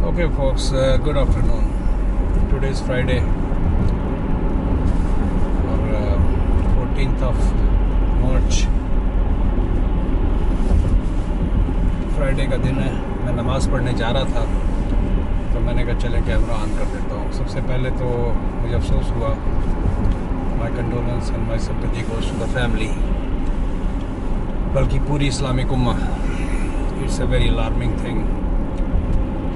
Okay folks, good afternoon. Today is Friday or 14th of March. Friday का दिन है। मैं नमाज़ पढ़ने जा रहा था तो मैंने कहा चलें कैमरा ऑन कर देता हूँ। सबसे पहले तो मुझे अफसोस हुआ। My condolences and my sympathy goes to the family, बल्कि पूरी इस्लामिक उम्मा। It's a very alarming thing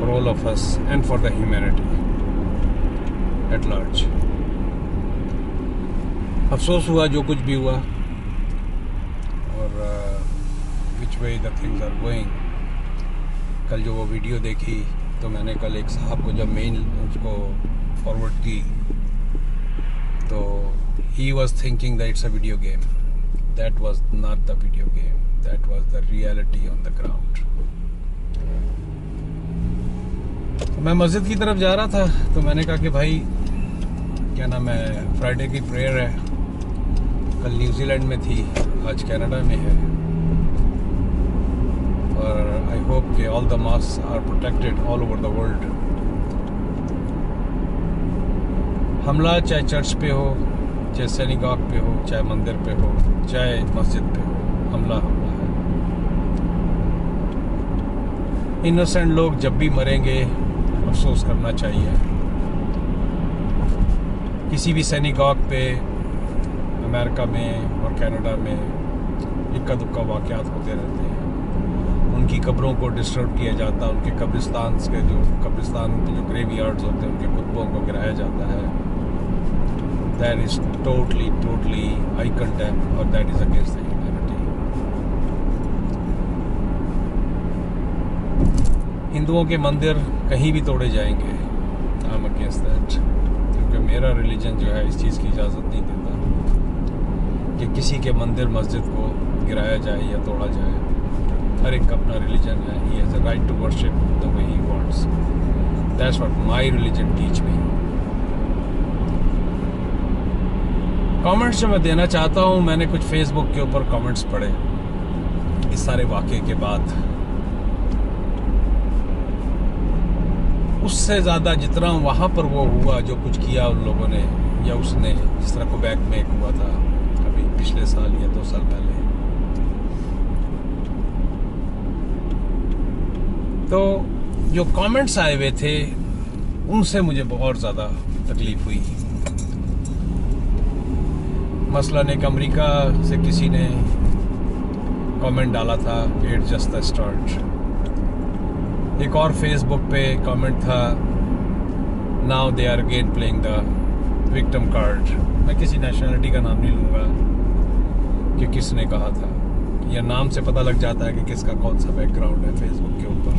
for all of us and for the humanity at large. अफसोस हुआ जो कुछ भी हुआ और which way the things are going. कल जो वो वीडियो देखी तो मैंने कल एक साहब को जब मेल उसको फॉरवर्ड की तो he was thinking that it's a video game. That was not the video game. That was the reality on the ground. मैं मस्जिद की तरफ जा रहा था तो मैंने कहा कि भाई क्या नाम है, फ्राइडे की प्रेयर है। कल न्यूजीलैंड में थी, आज कनाडा में है और आई होप कि all the mosque are protected all over the world. हमला चाहे चर्च पे हो, चाहे सिनेगॉग पे हो, चाहे मंदिर पे हो, चाहे मस्जिद पे हो, हमला हमला है। इनोसेंट लोग जब भी मरेंगे अफसोस करना चाहिए। किसी भी सिनेगॉग पे अमेरिका में और कनाडा में इक्का दुक्का वाक़यात होते रहते हैं। उनकी कब्रों को डिस्टर्ब किया जाता है, उनके कब्रिस्तान पे जो ग्रेव यार्ड्स होते हैं उनके कुतुबों को गिराया जाता है। That is totally I condemn और that is against the humanity. हिंदुओं के मंदिर कहीं भी तोड़े जाएंगे, आई एम अगेंस्ट दैट, क्योंकि मेरा रिलीजन जो है इस चीज़ की इजाज़त नहीं देता कि किसी के मंदिर मस्जिद को गिराया जाए या तोड़ा जाए। हर एक का अपना रिलीजन है, he has a right to worship the way he wants. That's what my religion teach me. Comments जो मैं देना चाहता हूँ, मैंने कुछ फेसबुक के ऊपर कमेंट्स पढ़े इस सारे वाक़े के बाद। उससे ज़्यादा जितना वहाँ पर वो हुआ, जो कुछ किया उन लोगों ने या उसने, जिस तरह क्वेबेक में एक हुआ था अभी पिछले साल या 2 साल पहले, तो जो कमेंट्स आए हुए थे उनसे मुझे बहुत ज़्यादा तकलीफ हुई। मसलन एक अमेरिका से किसी ने कमेंट डाला था कि इट्स जस्ट द स्टार्ट। एक और फेसबुक पे कमेंट था, now they are again playing the victim card. मैं किसी नेशनलिटी का नाम नहीं लूँगा कि किसने कहा था, या नाम से पता लग जाता है कि किसका कौन सा बैकग्राउंड है फेसबुक के ऊपर।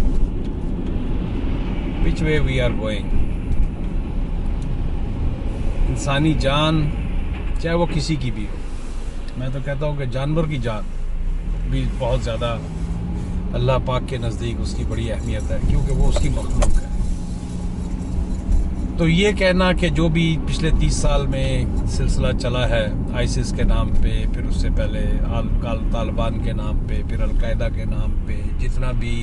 विच वे वी आर गोइंग। इंसानी जान चाहे वो किसी की भी हो, मैं तो कहता हूँ कि जानवर की जान भी बहुत ज़्यादा अल्लाह पाक के नज़दीक उसकी बड़ी अहमियत है, क्योंकि वो उसकी मखलूक है। तो ये कहना कि जो भी पिछले 30 साल में सिलसिला चला है आईसिस के नाम पे, फिर उससे पहले तालिबान के नाम पे, फिर अलकायदा के नाम पे, जितना भी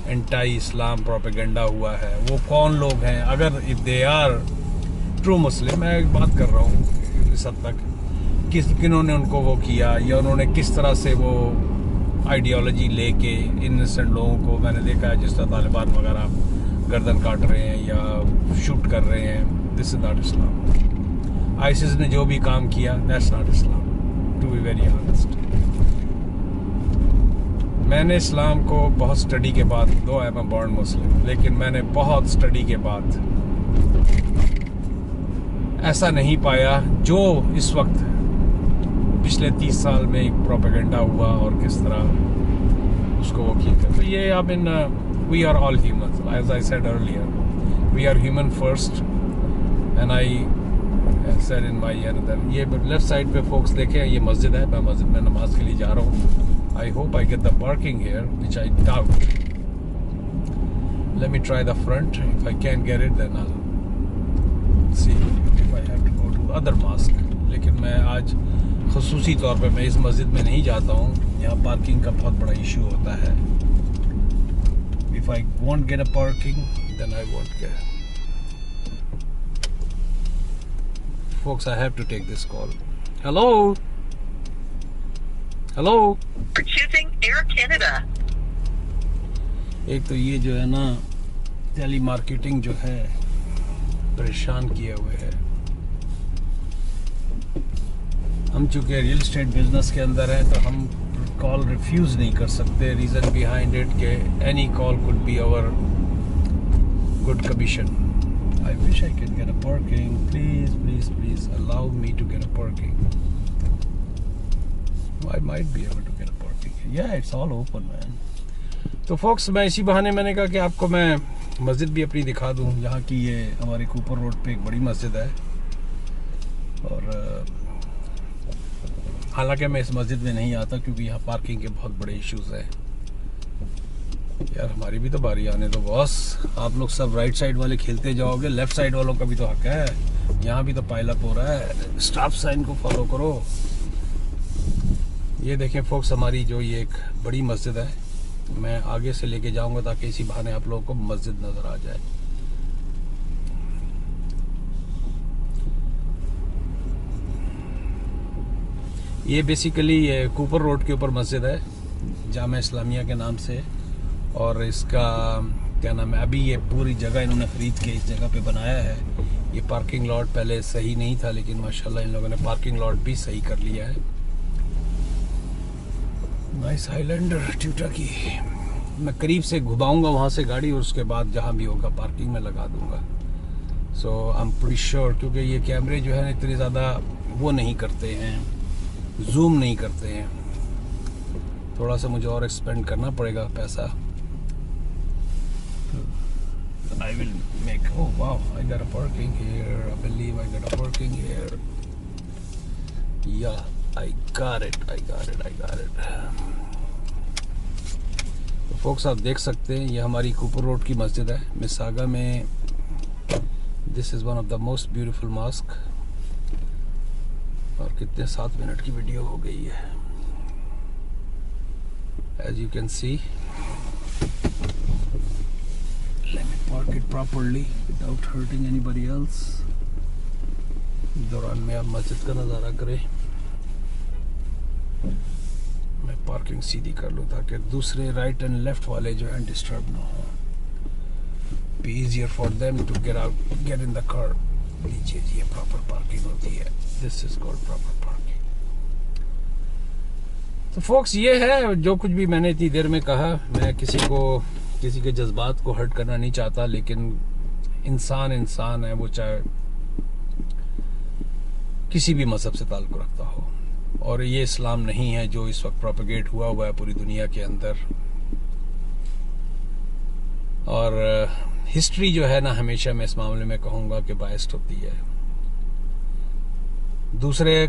एंटी इस्लाम प्रोपेगेंडा हुआ है, वो कौन लोग हैं? अगर इफ दे आर ट्रू मुस्लिम, मैं एक बात कर रहा हूँ इस हद तक, किन्होंने उनको वो किया या उन्होंने किस तरह से वो आइडियोलॉजी लेके इनोसेंट लोगों को, मैंने देखा है जिस तरह तालिबान वगैरह गर्दन काट रहे हैं या शूट कर रहे हैं। This is not Islam. ISIS ने जो भी काम किया, that's not Islam, to be very honest. मैंने इस्लाम को बहुत स्टडी के बाद, दो आई एम अ बॉर्न मुस्लिम, लेकिन मैंने बहुत स्टडी के बाद ऐसा नहीं पाया जो इस वक्त पिछले 30 साल में एक प्रोपेगेंडा हुआ और किस तरह उसको वो किया। तो ये I mean we are all human, as I said earlier, we are human first and I said in my another. ये लेफ्ट साइड पे फोक्स देखे, ये मस्जिद है, मैं मस्जिद में नमाज के लिए जा रहा हूँ। I hope I get the parking here, which I doubt. Let me try the front, if I can get it then I see if I have to go to other mosque. लेकिन मैं आज ख़ुसूसी तौर पे मैं इस मस्जिद में नहीं जाता हूँ, यहाँ पार्किंग का बहुत बड़ा इशू होता है। If I want get a parking then I won't get. Folks, I have to take this call. Hello? Hello? For choosing Air Canada. एक तो ये जो है ना टेली मार्केटिंग जो है परेशान किए हुए है। हम चूँकि रियल एस्टेट बिजनेस के अंदर हैं तो हम कॉल रिफ्यूज़ नहीं कर सकते। रीज़न बिहाइंड इट के any call could be our good commission. I wish I could get a parking. Please, please, please allow me to get a parking. I might be able to get a parking. Yeah, it's all open, man. तो folks, मैं इसी बहाने मैंने कहा कि आपको मैं मस्जिद भी अपनी दिखा दूं। यहाँ की ये हमारे कूपर रोड पे एक बड़ी मस्जिद है और हालांकि मैं इस मस्जिद में नहीं आता क्योंकि यहाँ पार्किंग के बहुत बड़े इश्यूज हैं। यार हमारी भी तो बारी आने दो बॉस। आप लोग सब राइट साइड वाले खेलते जाओगे, लेफ्ट साइड वालों का भी तो हक है। यहाँ भी तो पाइल अप हो रहा है। स्टॉप साइन को फॉलो करो। ये देखें फोक्स, हमारी जो ये एक बड़ी मस्जिद है, मैं आगे से लेके जाऊंगा ताकि इसी बहाने आप लोगों को मस्जिद नजर आ जाए। ये बेसिकली ये कूपर रोड के ऊपर मस्जिद है, जामा इस्लामिया के नाम से। और इसका क्या नाम है, अभी ये पूरी जगह इन्होंने ख़रीद के इस जगह पे बनाया है। ये पार्किंग लॉट पहले सही नहीं था लेकिन माशाल्लाह इन लोगों ने पार्किंग लॉट भी सही कर लिया है। नाइस हाईलैंडर ट्यूटा की। मैं करीब से घुमाऊंगा वहाँ से गाड़ी और उसके बाद जहाँ भी होगा पार्किंग में लगा दूंगा। सो आई एम प्रीटी श्योर, क्योंकि ये कैमरे जो है ना इतने ज़्यादा वो नहीं करते हैं, जूम नहीं करते हैं। थोड़ा सा मुझे और एक्सपेंड करना पड़ेगा पैसा। I will make, oh wow, I got a parking here. I believe I got a parking here. Yeah, I got it. तो folks, आप देख सकते हैं ये हमारी कूपर रोड की मस्जिद है मिसागा में। This is one of the most beautiful mosque। और कितने 7 मिनट की वीडियो हो गई है। As you can see, let me park it properly without hurting anybody else। दौरान में आप मस्जिद का नज़ारा करें। मैं पार्किंग सीधी कर लूँ ताकि दूसरे राइट एंड लेफ्ट वाले जो हैं डिस्टर्ब ना हो। Be easier for them to get in the car। नीचे ये प्रॉपर पार्किंग होती है। This is called proper parking। तो folks, ये है जो कुछ भी मैंने इतनी देर में कहा। मैं किसी के जज्बात को हर्ट करना नहीं चाहता, लेकिन इंसान है, वो चाहे किसी भी मजहब से ताल्लुक़ रखता हो। और ये इस्लाम नहीं है जो इस वक्त प्रोपेगेट हुआ है पूरी दुनिया के अंदर। और हिस्ट्री जो है ना, हमेशा मैं इस मामले में कहूँगा कि बायस्ड होती है। दूसरे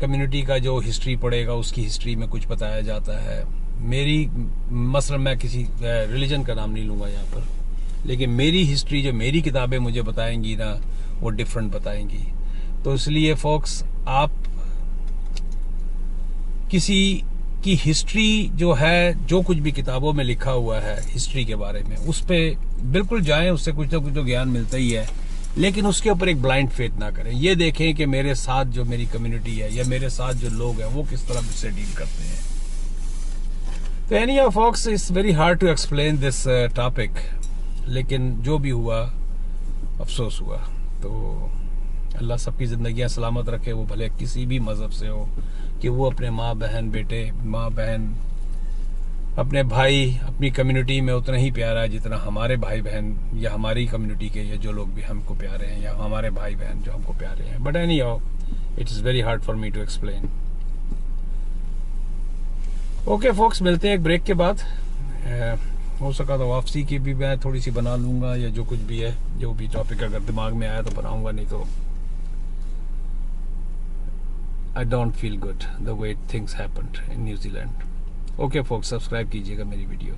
कम्युनिटी का जो हिस्ट्री पढ़ेगा उसकी हिस्ट्री में कुछ बताया जाता है। मेरी मसलन मैं किसी रिलीजन का नाम नहीं लूँगा यहाँ पर, लेकिन मेरी हिस्ट्री जो मेरी किताबें मुझे बताएंगी ना, वो डिफरेंट बताएंगी। तो इसलिए फोक्स, आप किसी की हिस्ट्री जो है, जो कुछ भी किताबों में लिखा हुआ है हिस्ट्री के बारे में, उस पर बिल्कुल जाएं, उससे कुछ ना कुछ तो ज्ञान मिलता ही है। लेकिन उसके ऊपर एक ब्लाइंड फेथ ना करें। ये देखें कि मेरे साथ जो मेरी कम्युनिटी है या मेरे साथ जो लोग हैं वो किस तरह से डील करते हैं। तो anyhow folks, it's very hard to explain this topic, लेकिन जो भी हुआ अफसोस हुआ। तो अल्लाह सबकी ज़िंदगियां सलामत रखे, वो भले किसी भी मज़हब से हो, कि वो अपने माँ बहन अपने भाई, अपनी कम्युनिटी में उतना ही प्यारा है जितना हमारे भाई बहन या हमारी कम्युनिटी के या जो लोग भी हमको प्यारे हैं, या हमारे भाई बहन जो हमको प्यारे हैं। But anyhow, it is very hard for me to explain. Okay folks, मिलते हैं एक ब्रेक के बाद। हो सका तो वापसी की भी मैं थोड़ी सी बना लूँगा, या जो कुछ भी है, जो भी टॉपिक अगर दिमाग में आया तो बनाऊँगा, नहीं तो I don't feel good the way things happened in New Zealand। Okay folks, subscribe कीजिएगा मेरी वीडियो।